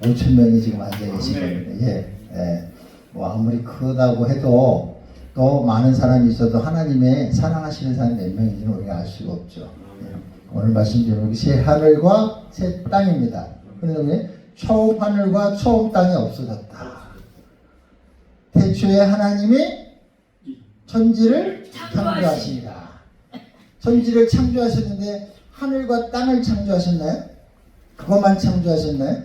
5천 명이 지금 앉아 계신 겁니다. 예, 예. 뭐 아무리 크다고 해도 또 많은 사람이 있어도 하나님의 사랑하시는 사람이 몇 명인지는 우리가 알 수가 없죠. 예. 오늘 말씀 제목이 새 하늘과 새 땅입니다. 그런데 처음 하늘과 처음 땅이 없어졌다. 태초에 하나님이 천지를 창조하십니다. 천지를 창조하셨는데 하늘과 땅을 창조하셨나요? 그것만 창조하셨나요?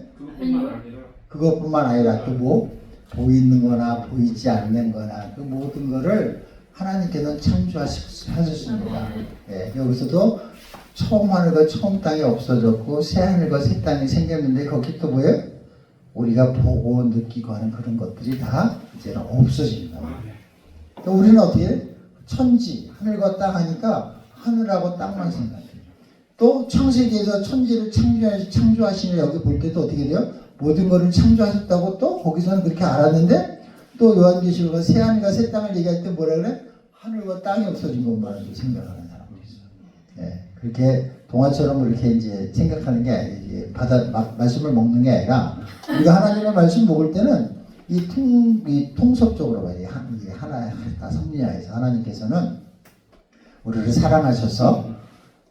그것뿐만 아니라 또 뭐 보이는 거나 보이지 않는 거나 그 모든 거를 하나님께서는 창조하셨습니다. 예, 여기서도 처음 하늘과 처음 땅이 없어졌고 새 하늘과 새 땅이 생겼는데 거기 또 뭐예요? 우리가 보고 느끼고 하는 그런 것들이 다 이제는 없어집니다. 또 우리는 어떻게 해요? 천지, 하늘과 땅 하니까 하늘하고 땅만 생각해요. 또 창세기에서 천지를 창조하시는 여기 볼 때도 어떻게 돼요? 모든 것을 창조하셨다고 또 거기서는 그렇게 알았는데 또 요한계시록은 새 하늘과 새 땅을 얘기할 때 뭐라 그래? 하늘과 땅이 없어진 것만 생각하는 사람들이 있어요. 예, 그렇게 동화처럼 그렇게 이제 생각하는 게 아니라 말씀을 먹는 게 아니라 우리가 하나님의 말씀 먹을 때는 이 통섭적으로 봐요. 하나 섭리하에서 하나님께서는 우리를 사랑하셔서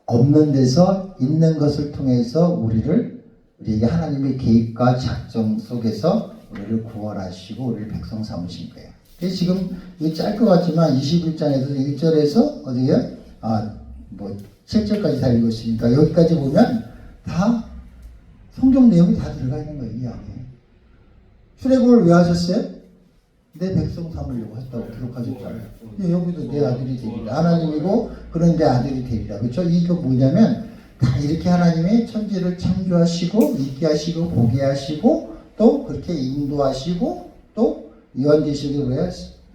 없는 데서 있는 것을 통해서 우리에게 하나님의 계획과 작정 속에서 우리를 구원하시고 우리를 백성 삼으신 거예요. 그래서 지금 이 짧 것 같지만 21장에서 1절에서 어디에요? 7절까지 다 읽었으니까 여기까지 보면 다 성경 내용이 다 들어가 있는 거예요. 이 안에. 출애굽을 왜 하셨어요? 내 백성 삼으려고 했다고 기록하셨잖아요. 여기도 내 아들이 되리라. 하나님이고 그런 내 아들이 되리라. 그렇죠? 이게 뭐냐면 다 이렇게 하나님이 천지를 창조하시고 있게 하시고 보게 하시고 또 그렇게 인도하시고 또 요한계시록에 뭐야?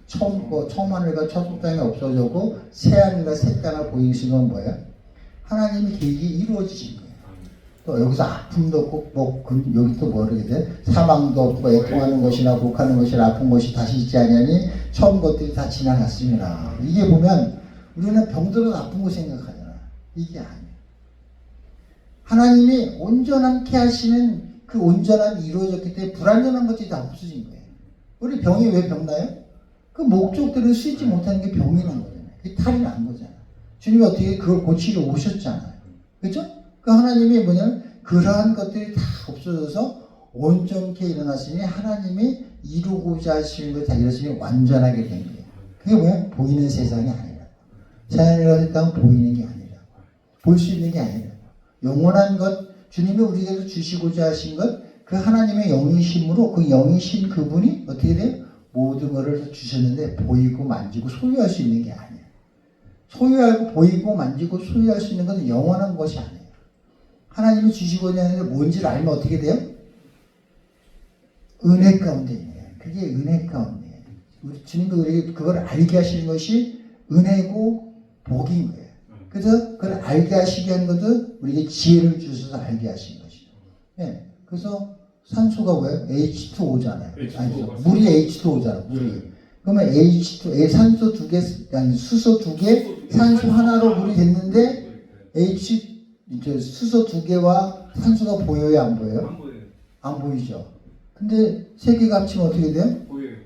처음 하늘과 첫 땅이 없어졌고 새 하늘과 새 땅을 보이신 건 뭐예요? 하나님의 계획이 이루어지신 거예요. 또 여기서 아픔도 없고 여기 또 뭐라고 돼? 사망도 없고 애통하는 것이나 곡하는 것이나 아픈 것이 다시 있지 아니하니 처음 것들이 다 지나갔습니다. 이게 보면 우리는 병들어도 아픈 거 생각하잖아. 이게 아니에요. 하나님이 온전하게 하시는 그 온전함이 이루어졌기 때문에 불완전한 것들이 다 없어진 거예요. 우리 병이 왜 병나요? 그 목적대로 쓰지 못하는 게 병이 난 거잖아요. 그게 탈이 난 거잖아요. 주님이 어떻게 그걸 고치러 오셨잖아요. 그렇죠? 그 하나님이 뭐냐면 그러한 것들이 다 없어져서 온전케 일어났으니 하나님이 이루고자 하시는 걸 다 이뤘으니 완전하게 된 거예요. 그게 뭐야? 보이는 세상이 아니라 자연이라고 했다면 보이는 게 아니라 볼 수 있는 게 아니라 영원한 것 주님이 우리에게 주시고자 하신 것 그 하나님의 영이심으로 그 영이신 그분이 어떻게 돼요? 모든 것을 주셨는데 보이고 만지고 소유할 수 있는 게 아니에요. 소유하고 보이고 만지고 소유할 수 있는 것은 영원한 것이 아니에요. 하나님이 주시고자 하는 게 뭔지를 알면 어떻게 돼요? 은혜 가운데 있네요. 그게 은혜 가운데예요. 우리 주님이 우리에게 그걸 알게 하시는 것이 은혜고 복인 거예요. 그래서 그걸 알게 하시게 한 것은 우리에게 지혜를 주셔서 알게 하신 것이죠. 네. 그래서 산소가 뭐예요? H2O잖아요. 아니죠. 물이 H2O잖아요. 물이. 그러면 H2, 산소 두 개, 아니 수소 두 개, 산소 하나로 물이 됐는데 이제 수소 두 개와 산소가 보여요, 안 보여요? 안 보여요. 안 보이죠. 근데 세 개가 합치면 어떻게 돼요?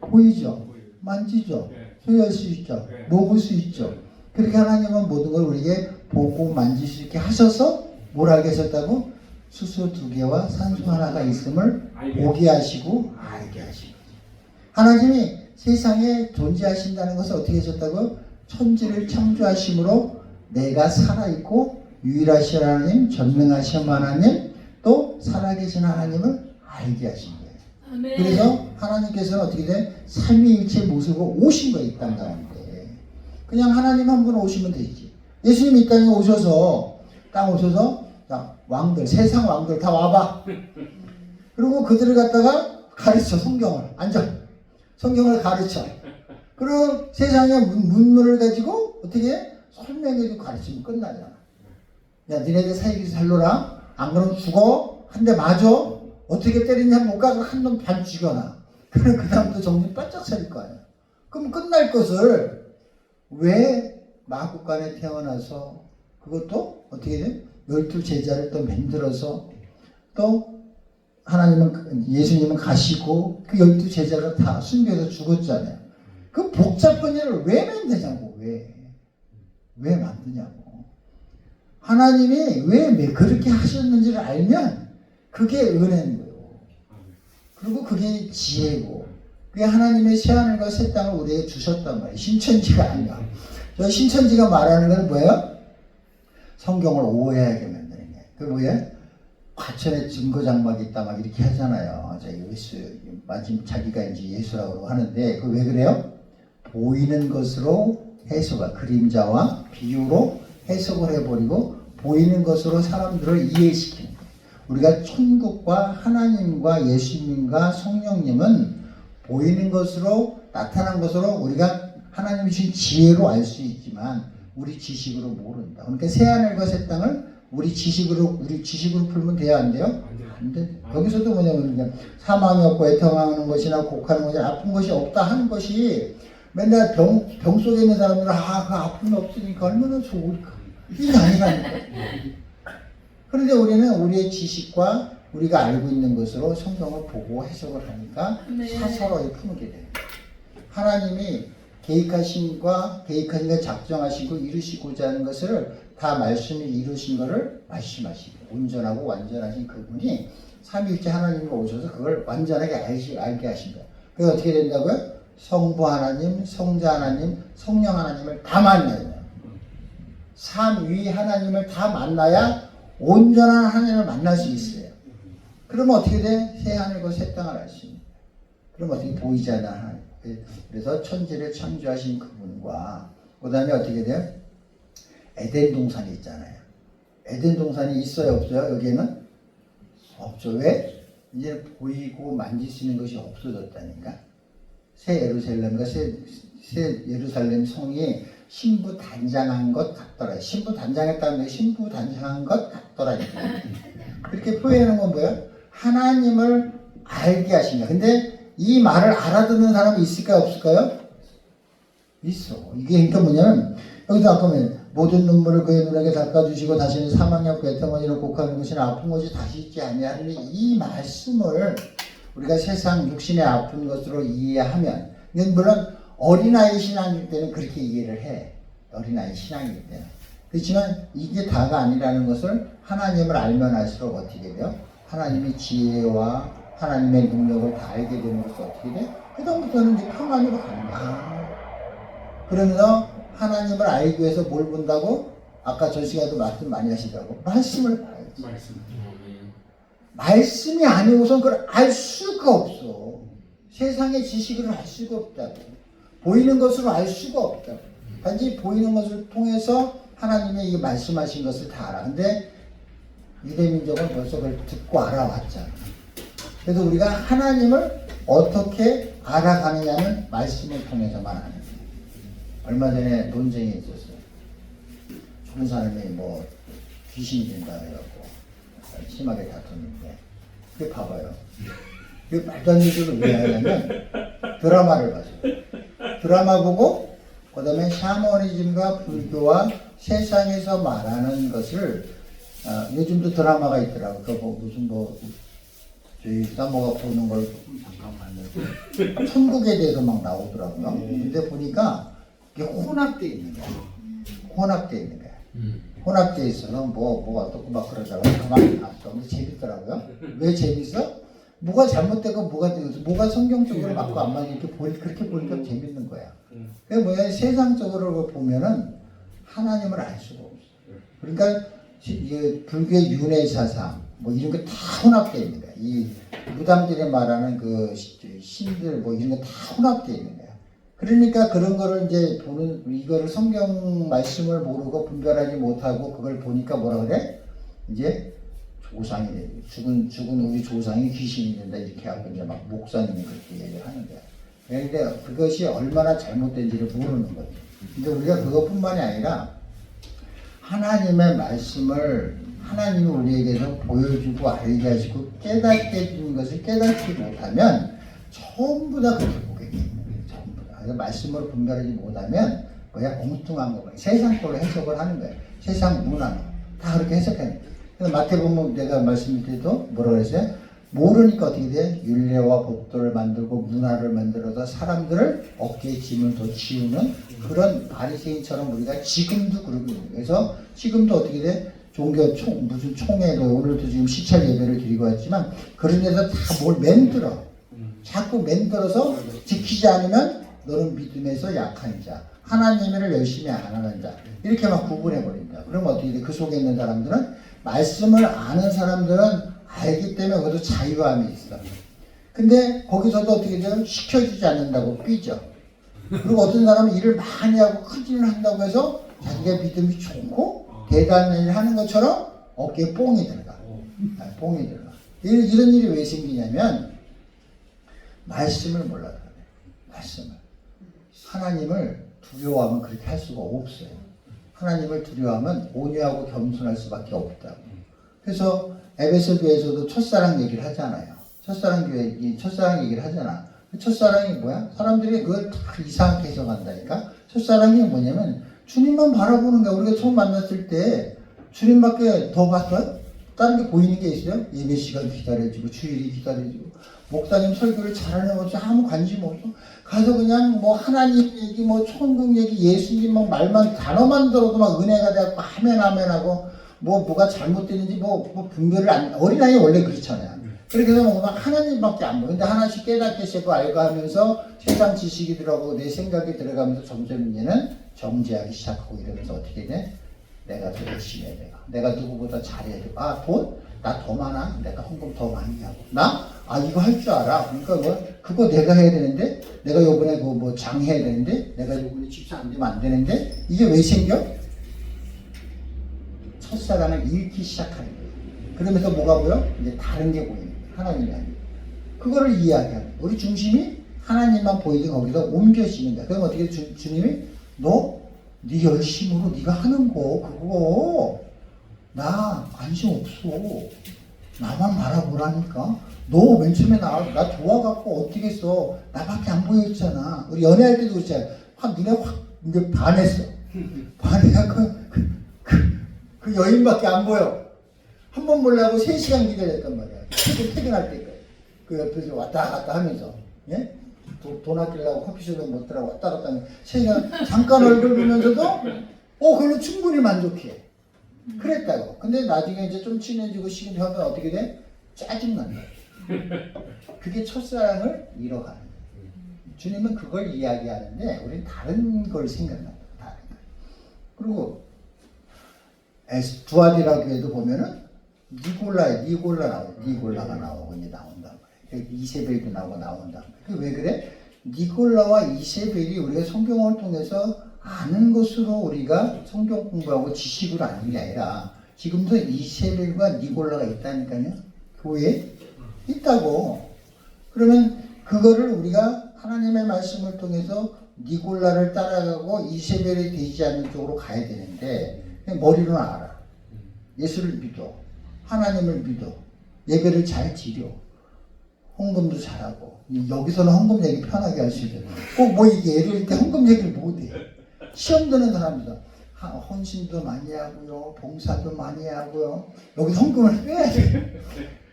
보이죠. 만지죠. 소유할 수 있죠. 먹을 수 있죠. 그렇게 하나님은 모든 걸 우리에게 보고 만질 수 있게 하셔서 뭘 알게 하셨다고? 수소 두 개와 산소 하나가 있음을 보게 하시고 알게 하시고. 하나님이 세상에 존재하신다는 것을 어떻게 하셨다고? 천지를 창조하심으로 내가 살아있고 유일하신 하나님, 전능하신 하나님, 또 살아계신 하나님을 알게 하신 거예요. 아멘. 그래서 하나님께서는 어떻게 돼? 삼위일체 모습으로 오신 거예요, 이 땅 가운데. 그냥 하나님 한 분 오시면 되지. 예수님 이 땅에 오셔서 자, 왕들, 세상 왕들 다 와봐. 그리고 그들을 갖다가 가르쳐, 성경을. 앉아. 성경을 가르쳐. 그리고 세상의 문물을 가지고 어떻게 해? 설명해주고 가르치면 끝나잖아. 야, 니네들 살기 살로라. 안 그러면 죽어. 한 대 맞아. 어떻게 때리냐 못 가서 한 놈 반 죽여놔. 그럼 그 다음부터 정신 바짝 차릴 거 아니야. 그럼 끝날 것을 왜 마구간에 태어나서 그것도 어떻게 돼? 12 제자를 또 만들어서 또 예수님은 가시고 그 12 제자가 다 순교해서 죽었잖아요. 그 복잡한 일을 왜 만드냐고. 왜 만드냐고. 하나님이 왜 그렇게 하셨는지를 알면 그게 은혜인 거예요. 그리고 그게 지혜고 그게 하나님의 새하늘과 새 땅을 우리에게 주셨단 말이에요. 신천지가 아니야. 저 신천지가 말하는 건 뭐예요? 성경을 오해하게 만드는 게. 그 뭐예요? 과천에 증거장막이 있다 막 이렇게 하잖아요. 예수, 마침 자기가 이제 예수라고 하는데 그 왜 그래요? 보이는 것으로 해석을, 그림자와 비유로 해석을 해버리고 보이는 것으로 사람들을 이해시키는 거예요. 우리가 천국과 하나님과 예수님과 성령님은 보이는 것으로 나타난 것으로 우리가 하나님이 주신 지혜로 알 수 있지만 우리 지식으로 모른다. 그러니까 새하늘과 새 땅을 우리 지식으로 풀면 돼야 안 돼요? 안 돼. 여기서도 뭐냐면 그러니까 사망이 없고 애통하는 것이나 곡하는 것이나 아픈 것이 없다 하는 것이 맨날 병 속에 있는 사람들은 그 아픔이 없으니까 얼마나 좋을까. 이게 아니라니까. 그런데 우리는 우리의 지식과 우리가 알고 있는 것으로 성경을 보고 해석을 하니까 사사로이 품게 돼요. 하나님이 계획하신과 작정하시고 이루시고자 하는 것을 다 말씀이 이루신 것을 말씀하시고 온전하고 완전하신 그분이 삼위일체 하나님이 오셔서 그걸 완전하게 알게 하신 거예요. 그게 어떻게 된다고요? 성부 하나님, 성자 하나님, 성령 하나님을 다 만나야 돼요. 삼위 하나님을 다 만나야 온전한 하나님을 만날 수 있어요. 그러면 어떻게 돼? 새 하늘과 새 땅을 알 수 있는. 그럼 어떻게 보이지 않는 하나님. 그래서 천지를 창조하신 그분과 그 다음에 어떻게 돼요? 에덴 동산이 있잖아요. 에덴 동산이 있어요, 없어요? 여기에는? 없죠. 왜? 이제 보이고 만질 수 있는 것이 없어졌다니까. 새 예루살렘과 새 예루살렘 성이 신부 단장한 것 같더라. 신부 단장했다는 게 신부 단장한 것 같더라. 그렇게 표현하는 건 뭐예요? 하나님을 알게 하신 거야. 근데 이 말을 알아듣는 사람이 있을까요? 없을까요? 있어. 이게 그러니까 뭐냐면 여기서 아까 모든 눈물을 그의 눈에게 닦아주시고 다시는 사망이 없고 애통하지는 곡하는 것이나 아픈 것이 다시 있지 아니하니 이 말씀을 우리가 세상 육신의 아픈 것으로 이해하면 물론 어린아이 신앙일 때는 그렇게 이해를 해. 어린아이 신앙일 때는. 그렇지만 이게 다가 아니라는 것을 하나님을 알면 알수록 어떻게 돼요? 하나님의 지혜와 하나님의 능력을 다 알게 되는 것이 어떻게 돼? 그 다음부터는 이제 평안으로 가는 거야. 그러면서 하나님을 알기 위해서 뭘 본다고? 아까 전 시간에도 말씀 많이 하시더라고. 말씀을 봐야지. 말씀이 아니고선 그걸 알 수가 없어. 세상의 지식을 알 수가 없다고. 보이는 것으로 알 수가 없다고. 단지 보이는 것을 통해서 하나님의 이 말씀하신 것을 다 알아. 근데 유대민족은 벌써 그걸 듣고 알아왔잖아. 그래서 우리가 하나님을 어떻게 알아가느냐는 말씀을 통해서만 아는 거예요. 얼마 전에 논쟁이 있었어요. 죽은 사람이 뭐 귀신이 된다 해갖고 심하게 다퉜는데 그게 봐봐요. 그 말도 안 되는 소리를 왜 하냐면 드라마를 봤어요. 드라마 보고 그 다음에 샤머니즘과 불교와 세상에서 말하는 것을 요즘도 드라마가 있더라고요. 그 무슨 저희 사모가 보는 걸 잠깐 봤는데 천국에 대해서 막 나오더라고요. 근데 보니까 이게 혼합되어 있는 거야. 혼합되어 있는 거야. 혼합되어 있어서 뭐가 어떻고 막 그러다가 가만히 놨어. 근데 재밌더라고요. 왜 재밌어? 뭐가 잘못되고 뭐가 성경적으로 맞고 안 맞는 이렇게 그렇게 보니까 재밌는 거야. 그게 뭐야? 세상적으로 보면은 하나님을 알 수가 없어. 그러니까 불교의 윤회 사상 뭐 이런 거 다 혼합되어 있는 거야. 이 무당들이 말하는 그 신들 뭐 이런 거 다 혼합되어 있는 거야. 그러니까 그런 거를 이제 이거를 성경 말씀을 모르고 분별하지 못하고 그걸 보니까 뭐라 그래? 이제 조상이 돼. 죽은 우리 조상이 귀신이 된다 이렇게 하고 이제 막 목사님이 그렇게 얘기를 하는 거야. 그런데 그것이 얼마나 잘못된지를 모르는 거지. 근데 우리가 그것뿐만이 아니라 하나님의 말씀을 하나님이 우리에게서 보여주고 알게 하시고 깨닫게 해주는 것을 깨닫지 못하면 전부 다 그렇게 보게 되는 거예요. 전부 다. 그래서 말씀으로 분별하지 못하면 그냥 엉뚱한 거예요. 세상 걸로 해석을 하는 거예요. 세상 문화 다 그렇게 해석하는 거예요. 그래서 마태복음 내가 말씀드릴 때도 뭐라 그랬어요? 모르니까 어떻게 돼? 율례와 법도를 만들고 문화를 만들어서 사람들을 어깨에 짐을 더 지우는 그런 바리새인처럼 우리가 지금도 그러고 있는 거예요. 그래서 지금도 어떻게 돼? 종교 무슨 총회도 오늘도 지금 시찰 예배를 드리고 왔지만 그런 데서 다 뭘 만들어. 자꾸 만들어서 지키지 않으면 너는 믿음에서 약한 자, 하나님을 열심히 안 하는 자 이렇게 막 구분해 버린다. 그럼 어떻게 돼? 그 속에 있는 사람들은 말씀을 아는 사람들은 알기 때문에 그것도 자유함이 있어. 근데 거기서도 어떻게 돼요? 시켜주지 않는다고 삐져. 그리고 어떤 사람은 일을 많이 하고 큰 일을 한다고 해서 자기가 믿음이 좋고 대단한 일을 하는 것처럼 어깨에 뽕이 들어가. 뽕이 들어가. 이런 일이 왜 생기냐면 말씀을 몰라서 그래. 말씀을. 하나님을 두려워하면 그렇게 할 수가 없어요. 하나님을 두려워하면 온유하고 겸손할 수밖에 없다고. 그래서 에베소 교회에서도 첫사랑 얘기를 하잖아요. 첫사랑 얘기를 하잖아. 첫사랑이 뭐야? 사람들이 그걸 다 이상하게 해석한다니까. 첫사랑이 뭐냐면 주님만 바라보는 거야. 우리가 처음 만났을 때 주님밖에 더 봤어요? 다른 게 보이는 게 있어요? 예배 시간 기다려주고 주일이 기다려주고 목사님 설교를 잘하는 것이 아무 관심 없어. 가서 그냥 뭐 하나님 얘기 뭐 천국 얘기 예수님 막 말만 단어만 들어도 막 은혜가 되고 아멘하고 뭐가 잘못되는지 뭐 분별을 어린아이 원래 그렇잖아요. 그렇게 해서 막 하나님밖에 안 보여. 근데 하나씩 깨닫게 세고 알고 하면서 세상 지식이 들어가고 내 생각이 들어가면서 점점 이제는 정죄하기 시작하고 이러면서 어떻게 돼? 내가 더 열심히 해야 돼. 내가 누구보다 잘해야 돼. 아, 돈? 나 더 많아. 내가 헌금 더 많이 하고. 이거 할 줄 알아. 그러니까 그거 내가 해야 되는데, 내가 요번에 뭐 장해야 되는데, 내가 요번에 집사 안 되면 안 되는데, 이게 왜 생겨? 첫사랑을 잃기 시작하는 거예요. 그러면서 뭐가 보여? 이제 다른 게 보이는 거예요. 하나님이 아니고. 그거를 이야기하는 거예요. 우리 중심이 하나님만 보이든 거기서 옮겨지는 거야. 그럼 어떻게 주님이 네 열심으로 네가 하는 거 그거 나 관심 없어. 나만 바라보라니까. 너 맨 처음에 나 좋아갖고 어떻게 했어. 나밖에 안 보였잖아. 우리 연애할 때도 그랬잖아. 눈에 확 이제 반했어. 반해갖고 그 여인밖에 안 보여. 한 번 보려고 3시간 기다렸단 말이야. 퇴근할 때까지. 그 옆에서 왔다 갔다 하면서. 예? 돈 아끼려고 커피숍에 못 들어가고 왔다 갔다 하면 3시간 잠깐 얼굴 보면서도 그걸로 충분히 만족해. 그랬다고. 근데 나중에 이제 좀 친해지고 시간이 하면 어떻게 돼? 짜증난다. 그게 첫사랑을 잃어가는 거예요. 주님은 그걸 이야기하는데 우리는 다른 걸 생각합니다. 다른 거. 그리고 두아디라 교회도 보면은 니골라가 나오고 이제 나온단 말이에요. 이세벨도 나온단 말이에요. 왜 그래? 니골라와 이세벨이 우리가 성경을 통해서 아는 것으로 우리가 성경 공부하고 지식으로 아는 게 아니라 지금도 이세벨과 니골라가 있다니까요. 교회에 있다고. 그러면 그거를 우리가 하나님의 말씀을 통해서 니골라를 따라가고 이세벨이 되지 않는 쪽으로 가야 되는데 머리로는 알아. 예수를 믿어. 하나님을 믿어. 예배를 잘 지려. 헌금도 잘하고. 여기서는 헌금 얘기 편하게 할 수 있거든. 꼭 이게 예를 때 헌금 얘기를 못해. 시험 드는 사람이다. 헌신도 많이 하고요. 봉사도 많이 하고요. 여기서 헌금을 빼야 돼.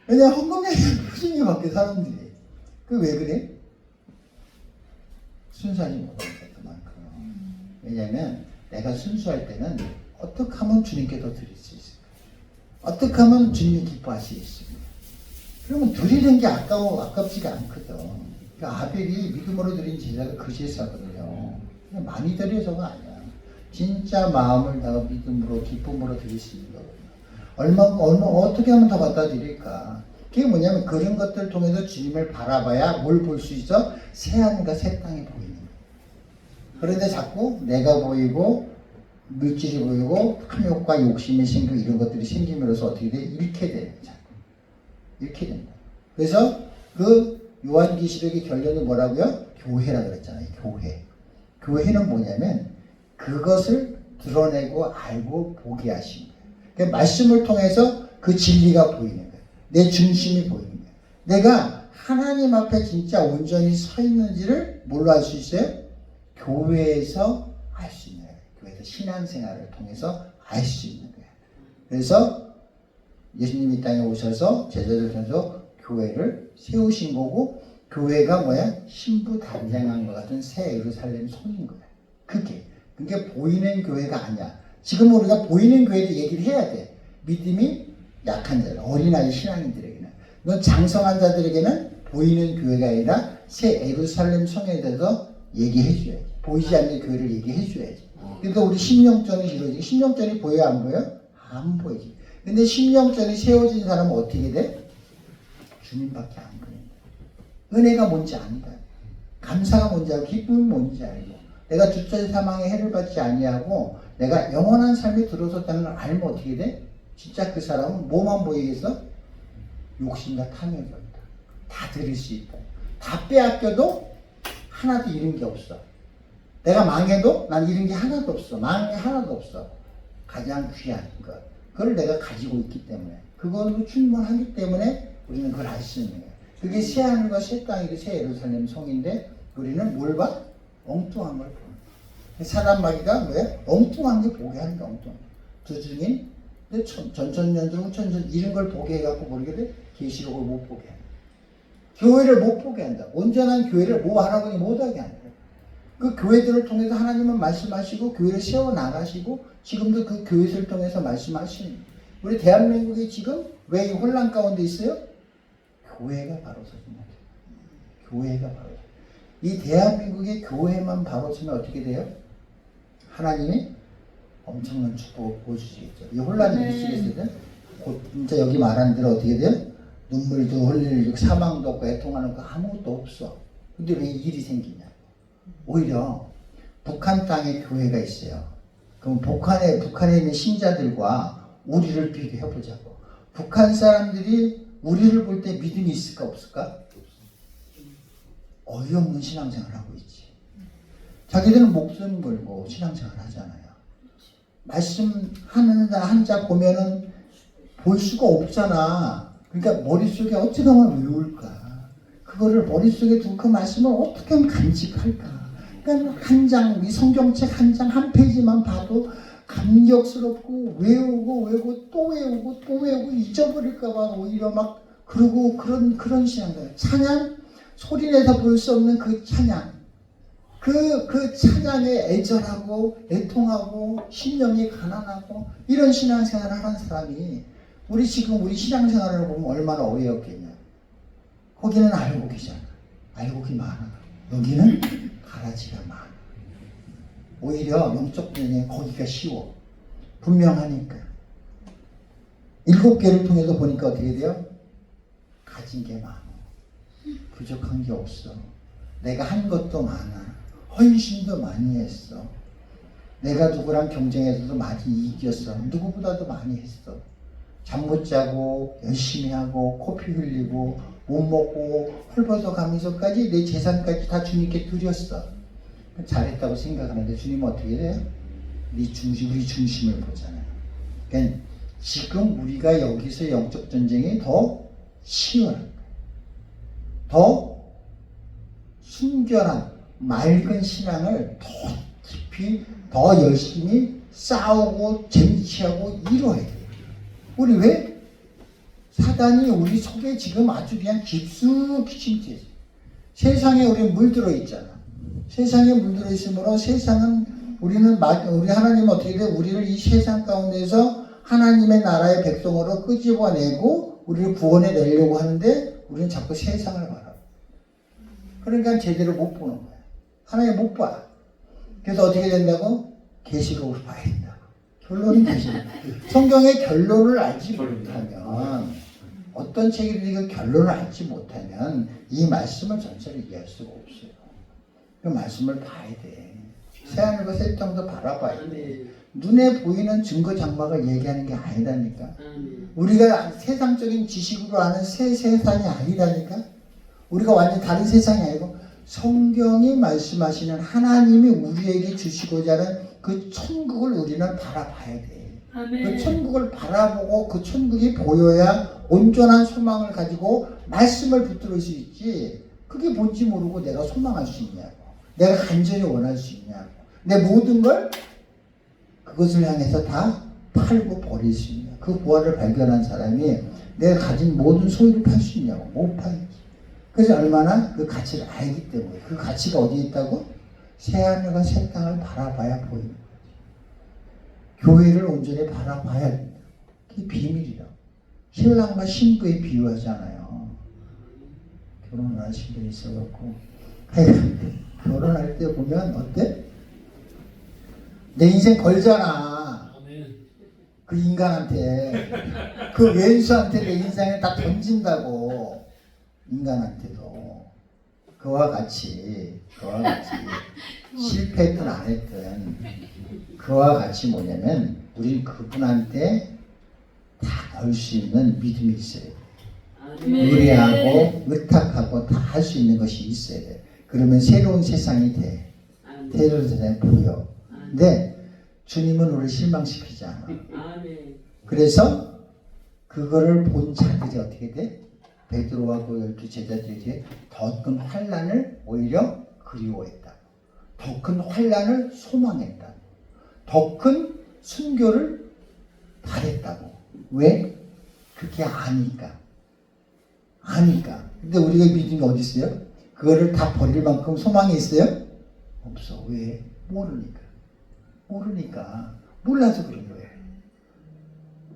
왜냐면 헌금 얘기를 꾸준히 받게 사람들이. 왜 그래? 순수하지 못하니까 그만큼. 왜냐면 내가 순수할 때는 어떻게 하면 주님께 더 드릴 수 있을까? 어떻게 하면 주님이 기뻐하실 수 있습니까? 그러면 드리는 게 아깝지가 않거든. 그러니까 아벨이 믿음으로 드린 제사가 그 제사거든요. 많이 드려서가 아니야. 진짜 마음을 다하 믿음으로 기쁨으로 드릴 수 있는 거거든요. 어떻게 하면 더 갖다 드릴까? 그게 뭐냐면 그런 것들을 통해서 주님을 바라봐야 뭘 볼 수 있어? 새하늘과 새 땅이 보이는 거야. 그런데 자꾸 내가 보이고 물질이 보이고 탐욕과 욕심이 생기고 이런 것들이 생김으로써 어떻게 돼? 잃게 되는 거야. 잃게 된다. 그래서 그 요한계시록의 결론이 뭐라고요? 교회라 그랬잖아요. 교회는 뭐냐면 그것을 드러내고 알고 보게 하신 거예요. 그러니까 말씀을 통해서 그 진리가 보이는 거예요. 내 중심이 보이는 거예요. 내가 하나님 앞에 진짜 온전히 서 있는지를 뭘로 알 수 있어요? 교회에서 알 수 있는 거예요. 교회에서 신앙생활을 통해서 알 수 있는 거예요. 그래서 예수님이 이 땅에 오셔서 제자들 통해서 교회를 세우신 거고, 교회가 뭐야? 신부 단장한 것 같은 새 예루살렘 성인 거야. 그게 보이는 교회가 아니야. 지금 우리가 보이는 교회를 얘기를 해야 돼. 믿음이 약한 자들, 어린아이 신앙인들에게는. 너 장성한 자들에게는 보이는 교회가 아니라 새 예루살렘 성에 대해서 얘기해줘야지. 보이지 않는 교회를 얘기해줘야지. 그러니까 우리 심령전이 이루어지고, 심령전이 보여요, 안 보여요? 안 보이지. 근데 심령전이 세워진 사람은 어떻게 돼? 주님밖에 안 보인다. 은혜가 뭔지 안다. 감사가 뭔지 알고, 기쁨이 뭔지 알고, 내가 주차의 사망에 해를 받지 아니하고 내가 영원한 삶에 들어섰다는 걸 알면 어떻게 돼? 진짜 그 사람은 뭐만 보이겠어? 욕심과 탐욕이 없다. 다 드릴 수 있다. 다 빼앗겨도 하나도 잃은 게 없어. 내가 망해도 난 잃은 게 하나도 없어. 망한 게 하나도 없어. 가장 귀한 것. 그걸 내가 가지고 있기 때문에, 그걸로 충분하기 때문에 우리는 그걸 알 수 있는 거야. 그게 새 하늘과 새 땅이고 새 예루살렘 성인데, 우리는 뭘 봐? 엉뚱한 걸 보는 거야. 사단 마귀가 뭐야? 엉뚱한 게 보게 하는 거야. 엉뚱한. 두중인 전천년중 천천 이런 걸 보게 해갖고 모르게 돼? 계시록을 못 보게 한다. 교회를 못 보게 한다. 온전한 교회를 하나님이 못하게 한다. 그 교회들을 통해서 하나님은 말씀하시고 교회를 세워나가시고 지금도 그 교회들을 통해서 말씀하시는 거예요. 우리 대한민국이 지금 왜 이 혼란 가운데 있어요? 교회가 바로 서준다. 교회가 바로. 이 대한민국의 교회만 바로 서면 어떻게 돼요? 하나님이 엄청난 축복을 보여주시겠죠. 이 혼란이 미치겠어요. 곧 진짜 여기 말하는 대로 어떻게 돼요? 눈물도 흘리고 사망도 없고 애통하는 거 아무것도 없어. 근데 왜 일이 생기냐? 오히려 북한 땅에 교회가 있어요. 그럼 북한에 있는 신자들과 우리를 비교해보자고. 북한 사람들이 우리를 볼 때 믿음이 있을까 없을까? 어이없는 신앙생활을 하고 있지. 자기들은 목숨 걸고 신앙생활을 하잖아요. 말씀하는 한자 보면은 볼 수가 없잖아. 그러니까 머릿속에 어떻게 하면 외울까? 그거를 머릿속에 두고 그 말씀을 어떻게 하면 간직할까? 그러니까 한 장, 이 성경책 한 장, 한 페이지만 봐도 감격스럽고 외우고 또 외우고 잊어버릴까봐 오히려 막 그러고 그런 신앙들. 찬양, 소리내서 볼 수 없는 그 찬양. 그 찬양에 애절하고 애통하고 심령이 가난하고 이런 신앙생활을 하는 사람이 우리 신앙생활을 보면 얼마나 어이없겠냐. 거기는 알고 계잖아. 알고기 많아. 여기는 가라지가 많아. 오히려 영적 분야에 거기가 쉬워. 분명하니까. 7개를 통해서 보니까 어떻게 돼요? 가진 게 많아. 부족한 게 없어. 내가 한 것도 많아. 헌신도 많이 했어. 내가 누구랑 경쟁해서도 많이 이겼어. 누구보다도 많이 했어. 잠 못 자고 열심히 하고 코피 흘리고 못 먹고 헐벗어 가면서까지 내 재산까지 다 주님께 드렸어. 잘했다고 생각하는데 주님은 어떻게 돼요? 우리 중심을 보잖아요. 그러니까 지금 우리가 여기서 영적 전쟁이 더 치열한 거예요. 더 순결한 맑은 신앙을 더 깊이 더 열심히 싸우고 쟁취하고 이뤄야 돼요. 우리 왜? 사단이 우리 속에 지금 아주 그냥 깊숙이 침투해서 세상에 우리 물들어 있잖아. 세상에 물들어 있으므로 세상은 우리 하나님은 어떻게 돼? 우리를 이 세상 가운데서 하나님의 나라의 백성으로 끄집어내고 우리를 구원해 내려고 하는데 우리는 자꾸 세상을 바라. 그러니까 제대로 못 보는 거야. 하나님 못 봐. 그래서 어떻게 된다고? 계시록을 봐야 된다고. 결론은 계시록. 성경의 결론을 알지 못하면 어떤 책이든 그 결론을 알지 못하면 이 말씀을 전체를 이해할 수가 없어요. 그 말씀을 봐야 돼. 새하늘과 새 땅도 바라봐야 돼. 눈에 보이는 증거 장막을 얘기하는 게 아니라니까. 우리가 세상적인 지식으로 아는 새 세상이 아니라니까. 우리가 완전 다른 세상이 아니고 성경이 말씀하시는 하나님이 우리에게 주시고자 하는 그 천국을 우리는 바라봐야 돼. 그 천국을 바라보고 그 천국이 보여야 온전한 소망을 가지고 말씀을 붙들을 수 있지. 그게 뭔지 모르고 내가 소망할 수 있냐고. 내가 간절히 원할 수 있냐고. 내 모든 걸 그것을 향해서 다 팔고 버릴 수 있냐. 그 부활을 발견한 사람이 내가 가진 모든 소유를 팔 수 있냐고. 못 팔지. 그래서 얼마나 그 가치를 알기 때문에. 그 가치가 어디에 있다고? 새하늘과 새 땅을 바라봐야 보이는 거예요. 교회를 온전히 바라봐야 된다. 그게 비밀이라. 신랑과 신부에 비유하잖아요. 결혼하신 분이 있어갖고 하여간 결혼할 때 보면 어때? 내 인생 걸잖아. 그 인간한테, 그 왼수한테 내 인생을 다 던진다고. 인간한테도. 그와 같이 실패했든 안 했든 그와 같이 뭐냐면 우리 그분한테 다 걸 수 있는 믿음이 있어야 돼. 의뢰하고 의탁하고 다 할 수 있는 것이 있어야 돼. 그러면 새로운 세상이 돼. 새로운 세상이 보여. 근데 주님은 우리를 실망시키지 않아. 그래서 그거를 본 자들이 어떻게 돼? 베드로하고 12 제자들이 더 큰 환난을 오히려 그리워했다. 더 큰 환난을 소망했다. 더 큰 순교를 바랬다고. 왜? 그게 아니까. 근데 우리가 믿음이 어디 있어요? 그거를 다 버릴 만큼 소망이 있어요? 없어. 왜? 모르니까. 몰라서 그런 거예요.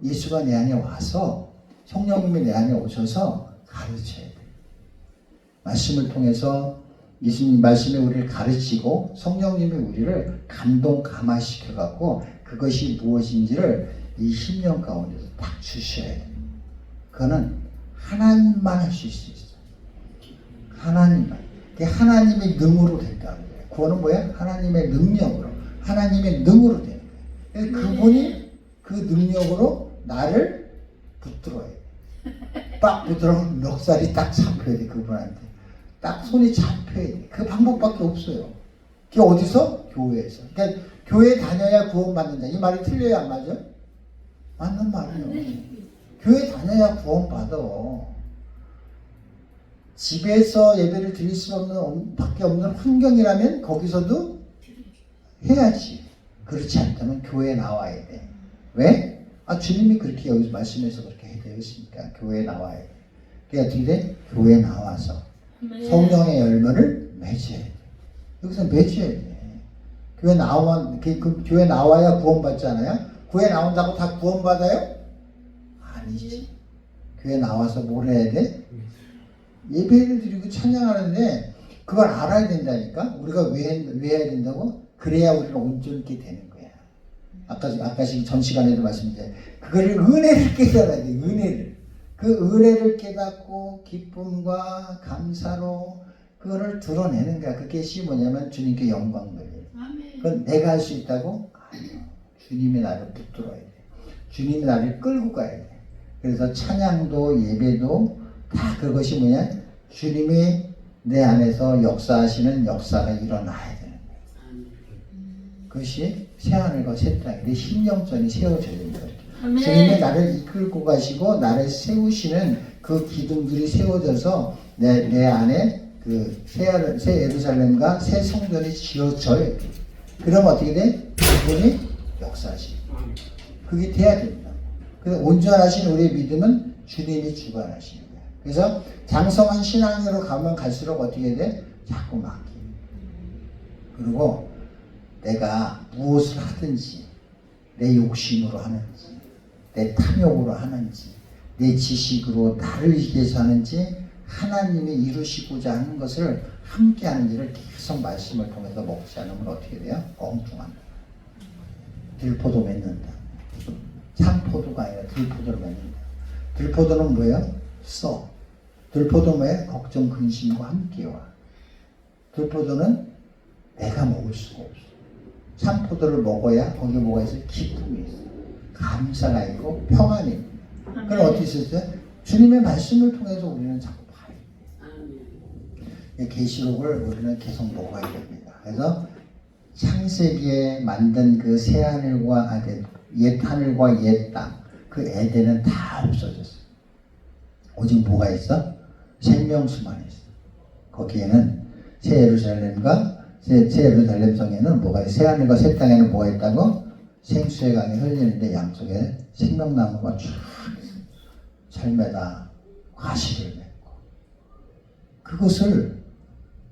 예수가 내 안에 와서, 성령님이 내 안에 오셔서 가르쳐야 돼. 말씀을 통해서 예수님 말씀에 우리를 가르치고 성령님이 우리를 감화시켜갖고 그것이 무엇인지를 이 10년 가운데서 딱 주셔야 돼. 그거는 하나님만 할 수 있어. 하나님만. 그게 하나님의 능으로 된다는 거예요. 구원은 뭐야? 하나님의 능력으로. 하나님의 능으로 되는 거예요. 그분이 그 능력으로 나를 붙들어야 돼. 빡 붙들어면 멱살이 딱 잡혀야 돼. 그분한테. 딱 손이 잡혀야 돼. 그 방법밖에 없어요. 그게 어디서? 교회에서. 그러니까 교회 다녀야 구원받는다. 이 말이 틀려요? 안 맞아? 맞는 말이에요. 교회 다녀야 구원받아. 집에서 예배를 드릴 수 없는 밖에 없는 환경이라면 거기서도 해야지. 그렇지 않다면 교회에 나와야 돼. 왜? 주님이 그렇게 여기서 말씀해서 그렇게 해드렸으니까 교회에 나와야 돼. 그러니까 어떻게 돼? 교회에 나와서 성령의 열매를 맺어야 돼. 여기서 맺어야 돼. 교회 나와야 구원받잖아요. 교회 나온다고 다 구원받아요? 아니지. 교회 나와서 뭘 해야 돼? 예배를 드리고 찬양하는데 그걸 알아야 된다니까. 우리가 왜 해야 된다고? 그래야 우리는 온전히 되는 거야. 아까 전 시간에도 말씀드렸는데 그거를 은혜를 깨달아야 돼. 은혜를. 그 은혜를 깨닫고 기쁨과 감사로 그거를 드러내는 거야. 그것이 뭐냐면 주님께 영광 돌려요. 그건 내가 할 수 있다고? 아니요. 주님이 나를 붙들어야 돼. 주님이 나를 끌고 가야 돼. 그래서 찬양도 예배도 다 그것이 뭐냐? 주님이 내 안에서 역사하시는 역사가 일어나야 되는 거예요. 그것이 새하늘과 새 땅, 내 심령전이 세워져야 된다. 주님이 나를 이끌고 가시고 나를 세우시는 그 기둥들이 세워져서 내 안에 그 새 예루살렘과 새 성전이 지어져야 돼. 그럼 어떻게 돼? 그분이 역사하시고 그게 돼야 된다. 그래서 온전하신 우리의 믿음은 주님이 주관하시는 거야. 그래서 장성한 신앙으로 가면 갈수록 어떻게 돼? 자꾸 막히는. 그리고 내가 무엇을 하든지 내 욕심으로 하는지 내 탐욕으로 하는지 내 지식으로 나를 위해서 하는지 하나님이 이루시고자 하는 것을 함께 하는지를 계속 말씀을 통해서 먹지 않으면 어떻게 돼요? 엉뚱한 들포도 맺는다. 참포도가 아니라 들포도를 맺는다. 들포도는 뭐예요? 써. 들포도 뭐예요? 걱정 근심과 함께 와. 들포도는 내가 먹을 수가 없어. 참포도를 먹어야 거기에 뭐가 있어요? 기쁨이 있어. 감사가 있고 평안이 있고. 그럼 어떻게 있었어요? 주님의 말씀을 통해서 우리는 자꾸 봐요. 계시록을 우리는 계속 먹어야 됩니다. 그래서 창세기에 만든 그 새하늘과 아덴, 옛 하늘과 옛 땅, 그 에덴은 다 없어졌어요. 오직 뭐가 있어? 생명수만 있어. 거기에는 새 예루살렘과 새 예루살렘 성에는 뭐가 있어? 새 하늘과 새 땅에는 뭐가 있다고? 생수의 강이 흘리는데 양쪽에 생명나무가 쫙 있어. 삶에다 과실을 맺고 그것을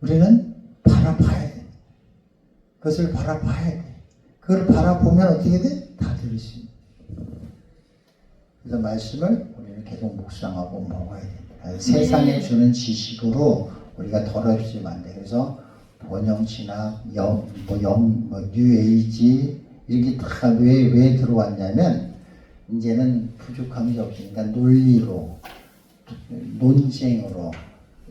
우리는 바라봐야 돼. 그것을 바라봐야 돼. 그걸 바라보면 어떻게 돼? 다 들을 수 있는. 그래서 말씀을 우리는 계속 묵상하고 먹어야 된다. 세상에 주는 지식으로 우리가 더럽히면 안 돼. 그래서 번영 진학, 뉴에이지 이렇게 다 왜 들어왔냐면 이제는 부족함이 없으니까 논리로, 논쟁으로,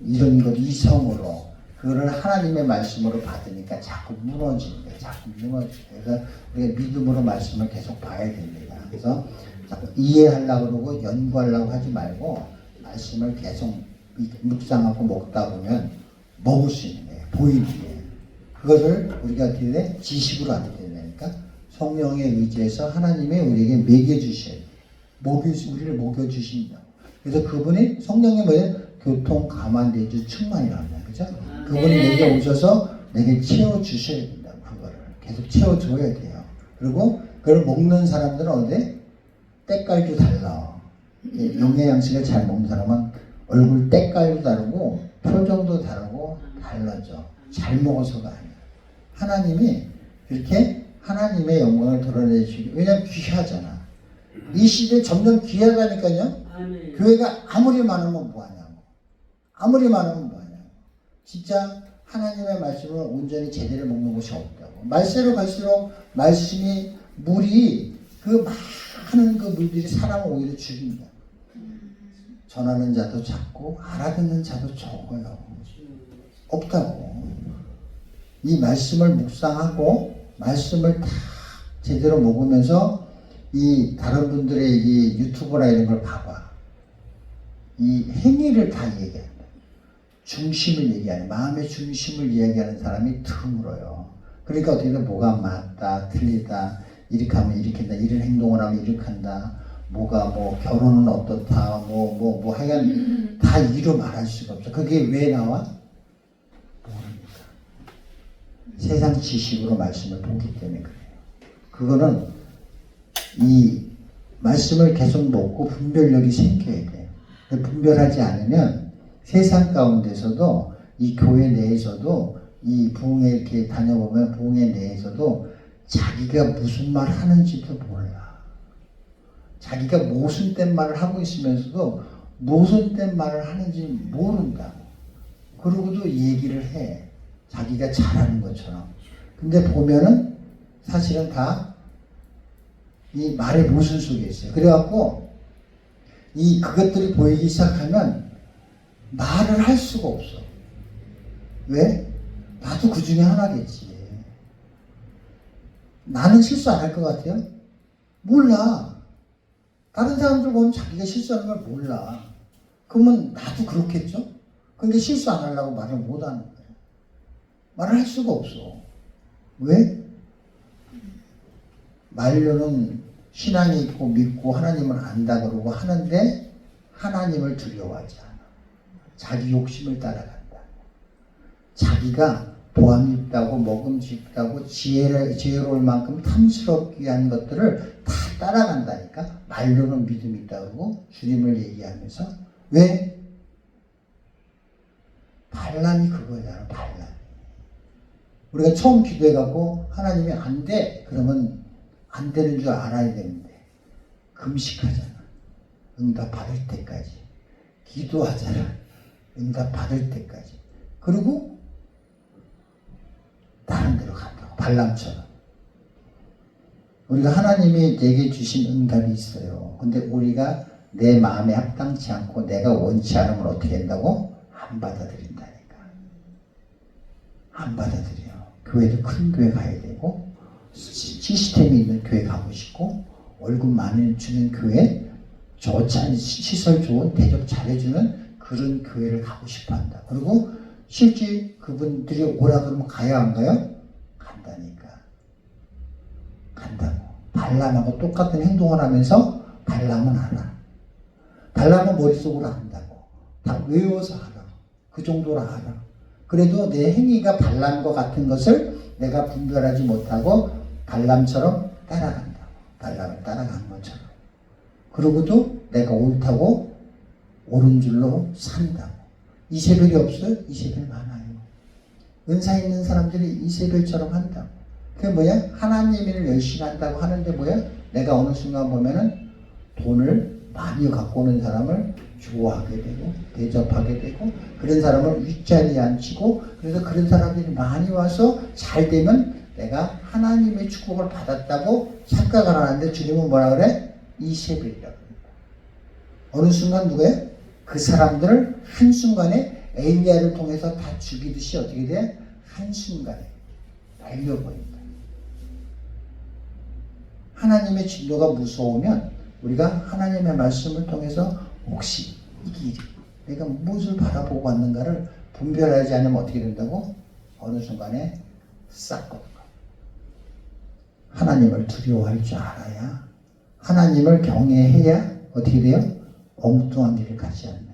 이런 것 이성으로 그거를 하나님의 말씀으로 받으니까 자꾸 무너지는 거예요. 자꾸 무너지는 거예요. 그래서 우리가 믿음으로 말씀을 계속 봐야 됩니다. 그래서 자꾸 이해하려고 그러고 연구하려고 하지 말고 말씀을 계속 묵상하고 먹다 보면 먹을 수 있는 거예요. 보이는 거예요. 그것을 우리가 어떻게 돼? 지식으로 알게 되니까 성령에 의지해서 하나님이 우리에게 먹여주셔야 돼요. 우리를 먹여주신다. 그래서 그분이 성령의 뭐예요? 교통, 가만, 내주, 충만이라고 합니다. 그죠? 그분이 내게 오셔서 내게 채워주셔야 된다고. 그거를 계속 채워줘야 돼요. 그리고 그걸 먹는 사람들은 어디? 때깔도 달라. 영의 양식을 잘 먹는 사람은 얼굴 때깔도 다르고 표정도 다르고 달라져. 잘 먹어서가 아니야. 하나님이 이렇게 하나님의 영광을 드러내주시기, 왜냐면 귀하잖아. 이 시대에 점점 귀하다니까요. 교회가 아무리 많으면 뭐하냐고. 아무리 많으면 뭐하냐고. 진짜 하나님의 말씀을 온전히 제대로 먹는 곳이 없다고. 말세로 갈수록 말씀이 물이 그 많은 그 물들이 사람을 오히려 죽인다. 전하는 자도 작고 알아듣는 자도 적어요. 없다고. 이 말씀을 묵상하고 말씀을 다 제대로 먹으면서 이 다른 분들의 이 유튜브나 이런 걸 봐봐. 이 행위를 다 얘기한다. 중심을 얘기하는, 마음의 중심을 이야기하는 사람이 드물어요. 그러니까 어떻게 보면 뭐가 맞다, 틀리다, 이렇게 하면 이렇게 한다, 이런 행동을 하면 이렇게 한다, 뭐가 뭐 결혼은 어떻다, 하여간 다 이루 말할 수가 없어. 그게 왜 나와? 모릅니다. 세상 지식으로 말씀을 보기 때문에 그래요. 그거는 이 말씀을 계속 먹고 분별력이 생겨야 돼요. 분별하지 않으면 세상 가운데서도 이 교회 내에서도 이 부흥회 이렇게 다녀보면 부흥회 내에서도 자기가 무슨 말 하는지도 몰라. 자기가 모순된 말을 하고 있으면서도 모순된 말을 하는지 모른다고. 그러고도 얘기를 해. 자기가 잘하는 것처럼. 근데 보면은 사실은 다 이 말의 모순 속에 있어요. 그래갖고 그것들이 보이기 시작하면 말을 할 수가 없어. 왜? 나도 그 중에 하나겠지. 나는 실수 안 할 것 같아요? 몰라. 다른 사람들 보면 자기가 실수하는 걸 몰라. 그러면 나도 그렇겠죠? 그러니까 실수 안 하려고 말을 못 하는 거예요. 말을 할 수가 없어. 왜? 말로는 신앙이 있고 믿고 하나님을 안다 그러고 하는데 하나님을 두려워하지 않아. 자기 욕심을 따라간다. 자기가 보안 있다고 먹음직다고 지혜로울 만큼 탐스럽게 한 것들을 다 따라간다니까. 말로는 믿음이 있다고 주님을 얘기하면서. 왜? 반란이 그거잖아. 반란. 우리가 처음 기도해갖고 하나님이 안 돼 그러면 안 되는 줄 알아야 되는데 금식하잖아. 응답 받을 때까지. 기도하잖아. 응답 받을 때까지. 그리고 다른 데로 간다고. 발람처럼. 우리가 하나님이 내게 주신 응답이 있어요. 근데 우리가 내 마음에 합당치 않고 내가 원치 않으면 어떻게 된다고? 안 받아들인다니까. 안 받아들여. 교회도 큰 교회 가야 되고 시스템이 있는 교회 가고 싶고 월급 많이 주는 교회, 시설 좋은 대접 잘해주는 그런 교회를 가고 싶어 한다. 그리고 실제 그분들이 오라 그러면 가야 안 가요? 간다니까. 간다고. 발람하고 똑같은 행동을 하면서 발람은 알아. 발람은 머릿속으로 안다고. 다 외워서 알아. 그 정도로 알아. 그래도 내 행위가 발람과 같은 것을 내가 분별하지 못하고 발람처럼 따라간다고. 발람을 따라간 것처럼. 그러고도 내가 옳다고 옳은 줄로 산다고. 이세벨이 없어요? 이세벨 많아요. 은사 있는 사람들이 이세벨처럼 한다고. 그게 뭐야? 하나님 일을 열심히 한다고 하는데 뭐야? 내가 어느 순간 보면은 돈을 많이 갖고 오는 사람을 좋아하게 되고 대접하게 되고 그런 사람을 윗자리에 앉히고 그래서 그런 사람들이 많이 와서 잘 되면 내가 하나님의 축복을 받았다고 착각을 하는데 주님은 뭐라 그래? 이세벨이라고 합니다. 어느 순간 누구예요? 그 사람들을 한순간에 엘리야를 통해서 다 죽이듯이 어떻게 돼? 한순간에 날려버린다. 하나님의 진노가 무서우면 우리가 하나님의 말씀을 통해서 혹시 이게 내가 무엇을 바라보고 왔는가를 분별하지 않으면 어떻게 된다고? 어느 순간에 싹 걷는 거야. 하나님을 두려워할 줄 알아야, 하나님을 경외해야 어떻게 돼요? 엉뚱한 길을 가지 않는.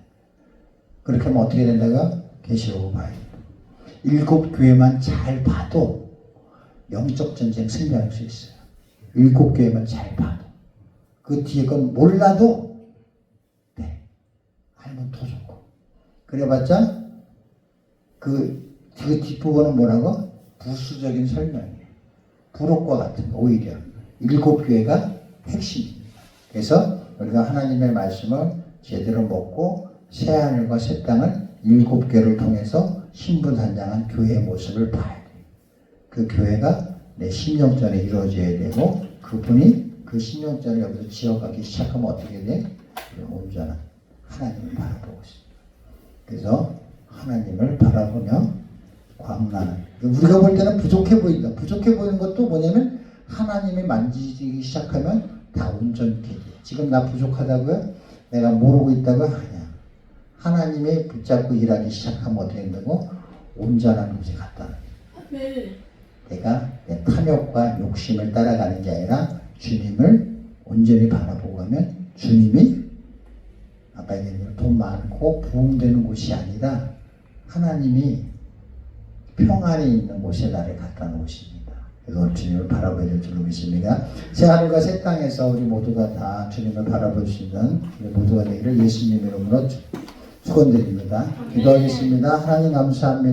그렇게 하면 어떻게 된다고? 계시록을 봐야 돼요. 7교회만 잘 봐도 영적 전쟁 승리할 수 있어요. 7교회만 잘 봐도. 그 뒤에 건 몰라도 네, 알면 더 좋고. 그래봤자 그 뒷부분은 뭐라고? 부수적인 설명이에요. 부록과 같은 거. 오히려 7교회가 핵심입니다. 그래서 우리가 하나님의 말씀을 제대로 먹고 새하늘과 새 땅을 7교회를 통해서 신분산장한 교회의 모습을 봐야 돼요. 그 교회가 내 심령전에 이루어져야 되고 그분이 그 신령전을 여기서 지어가기 시작하면 어떻게 돼? 온전한 하나님을 바라보고 있습니다. 그래서 하나님을 바라보며 광나는 우리가 볼 때는 부족해 보인다. 부족해 보이는 것도 뭐냐면 하나님이 만지기 시작하면 다 온전케 돼. 지금 나 부족하다고요? 내가 모르고 있다고? 아니야. 하나님이 붙잡고 일하기 시작하면 어떻게 된다고? 온전한 곳에 갔다. 내가 내 탐욕과 욕심을 따라가는 게 아니라 주님을 온전히 바라보고 가면 주님이 아까 얘기한 돈 많고 부흥되는 곳이 아니라 하나님이 평안이 있는 곳에 나를 갖다 놓으십니다. 그래서 주님을 바라봐야 될 줄로 믿습니다. 새 하늘과 새 땅에서 우리 모두가 다 주님을 바라볼 수 있는 우리 모두가 되기를 예수님 이름으로 축원드립니다. 기도하겠습니다. 하나님 감사합니다.